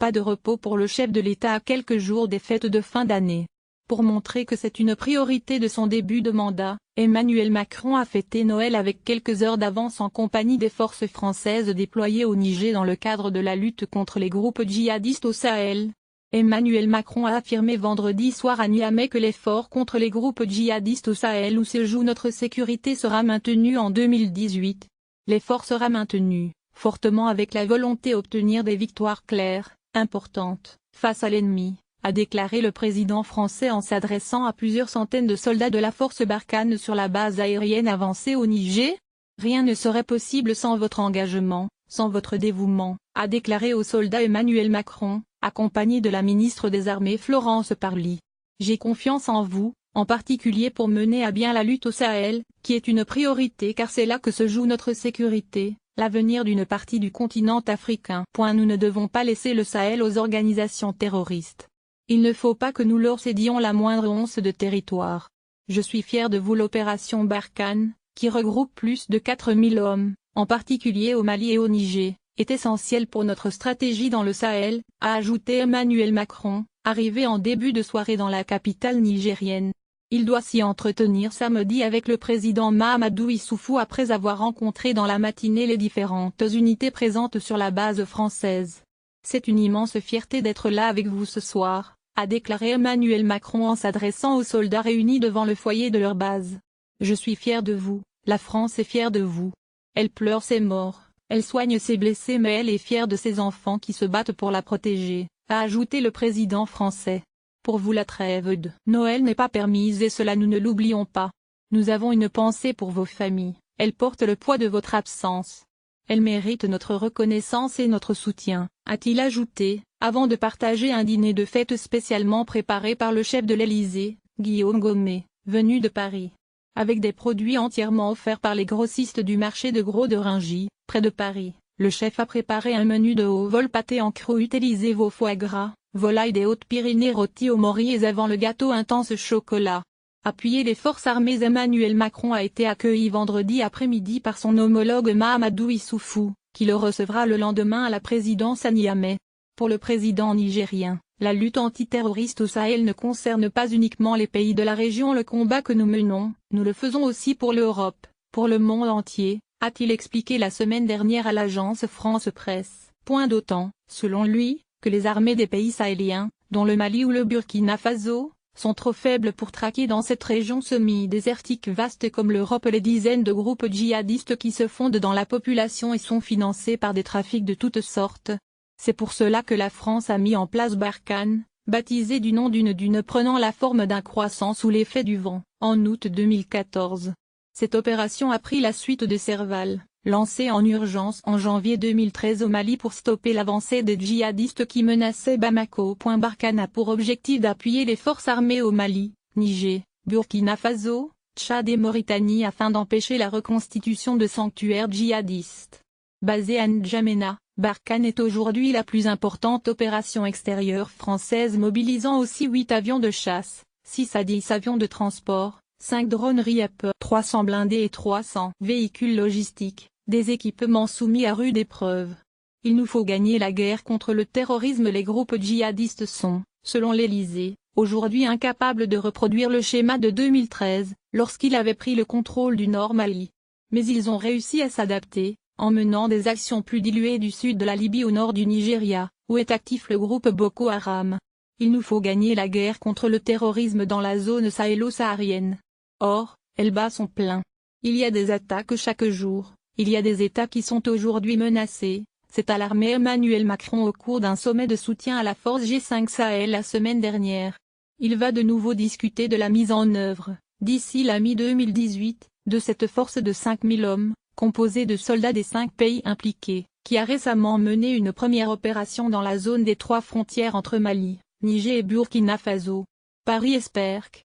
Pas de repos pour le chef de l'État à quelques jours des fêtes de fin d'année. Pour montrer que c'est une priorité de son début de mandat, Emmanuel Macron a fêté Noël avec quelques heures d'avance en compagnie des forces françaises déployées au Niger dans le cadre de la lutte contre les groupes djihadistes au Sahel. Emmanuel Macron a affirmé vendredi soir à Niamey que l'effort contre les groupes djihadistes au Sahel où se joue notre sécurité sera maintenu en 2018. L'effort sera maintenu, fortement avec la volonté d'obtenir des victoires claires, importantes, face à l'ennemi, a déclaré le président français en s'adressant à plusieurs centaines de soldats de la force Barkhane sur la base aérienne avancée au Niger. Rien ne serait possible sans votre engagement, sans votre dévouement, a déclaré aux soldats Emmanuel Macron, accompagné de la ministre des Armées Florence Parly. J'ai confiance en vous, en particulier pour mener à bien la lutte au Sahel, qui est une priorité car c'est là que se joue notre sécurité, l'avenir d'une partie du continent africain. Nous ne devons pas laisser le Sahel aux organisations terroristes. Il ne faut pas que nous leur cédions la moindre once de territoire. Je suis fier de vous. L'opération Barkhane, qui regroupe plus de 4000 hommes, en particulier au Mali et au Niger, est essentielle pour notre stratégie dans le Sahel, a ajouté Emmanuel Macron, arrivé en début de soirée dans la capitale nigérienne. Il doit s'y entretenir samedi avec le président Mahamadou Issoufou après avoir rencontré dans la matinée les différentes unités présentes sur la base française. C'est une immense fierté d'être là avec vous ce soir, a déclaré Emmanuel Macron en s'adressant aux soldats réunis devant le foyer de leur base. Je suis fier de vous, la France est fière de vous. Elle pleure ses morts, elle soigne ses blessés mais elle est fière de ses enfants qui se battent pour la protéger, a ajouté le président français. Pour vous la trêve de Noël n'est pas permise et cela nous ne l'oublions pas. Nous avons une pensée pour vos familles, elles portent le poids de votre absence. Elles méritent notre reconnaissance et notre soutien, a-t-il ajouté, avant de partager un dîner de fête spécialement préparé par le chef de l'Élysée, Guillaume Gomet, venu de Paris. Avec des produits entièrement offerts par les grossistes du marché de Gros de Rungis, près de Paris, le chef a préparé un menu de haut vol pâté en croûte utilisé veau foie gras, volaille des Hautes-Pyrénées rôti au morilles avant le gâteau intense chocolat. Appuyé les forces armées. Emmanuel Macron a été accueilli vendredi après-midi par son homologue Mahamadou Issoufou, qui le recevra le lendemain à la présidence à Niamey. Pour le président nigérien, la lutte antiterroriste au Sahel ne concerne pas uniquement les pays de la région. Le combat que nous menons, nous le faisons aussi pour l'Europe, pour le monde entier, a-t-il expliqué la semaine dernière à l'agence France Presse. D'autant, selon lui, que les armées des pays sahéliens, dont le Mali ou le Burkina Faso, sont trop faibles pour traquer dans cette région semi-désertique vaste comme l'Europe les dizaines de groupes djihadistes qui se fondent dans la population et sont financés par des trafics de toutes sortes. C'est pour cela que la France a mis en place Barkhane, baptisé du nom d'une dune prenant la forme d'un croissant sous l'effet du vent, en août 2014. Cette opération a pris la suite de Serval, lancée en urgence en janvier 2013 au Mali pour stopper l'avancée des djihadistes qui menaçaient Bamako. Barkhane a pour objectif d'appuyer les forces armées au Mali, Niger, Burkina Faso, Tchad et Mauritanie afin d'empêcher la reconstitution de sanctuaires djihadistes. Basée à N'Djamena, Barkhane est aujourd'hui la plus importante opération extérieure française mobilisant aussi 8 avions de chasse, 6 à 10 avions de transport, 5 drones Reaper, 300 blindés et 300 véhicules logistiques, des équipements soumis à rude épreuve. Il nous faut gagner la guerre contre le terrorisme. Les groupes djihadistes sont, selon l'Élysée, aujourd'hui incapables de reproduire le schéma de 2013, lorsqu'il avait pris le contrôle du Nord Mali. Mais ils ont réussi à s'adapter, en menant des actions plus diluées du sud de la Libye au nord du Nigeria, où est actif le groupe Boko Haram. Il nous faut gagner la guerre contre le terrorisme dans la zone sahélo-saharienne. Or, elle bat son plein. Il y a des attaques chaque jour, il y a des États qui sont aujourd'hui menacés, s'est alarmé Emmanuel Macron au cours d'un sommet de soutien à la force G5 Sahel la semaine dernière. Il va de nouveau discuter de la mise en œuvre, d'ici la mi-2018, de cette force de 5000 hommes, composée de soldats des 5 pays impliqués, qui a récemment mené une première opération dans la zone des 3 frontières entre Mali, Niger et Burkina Faso. Paris espère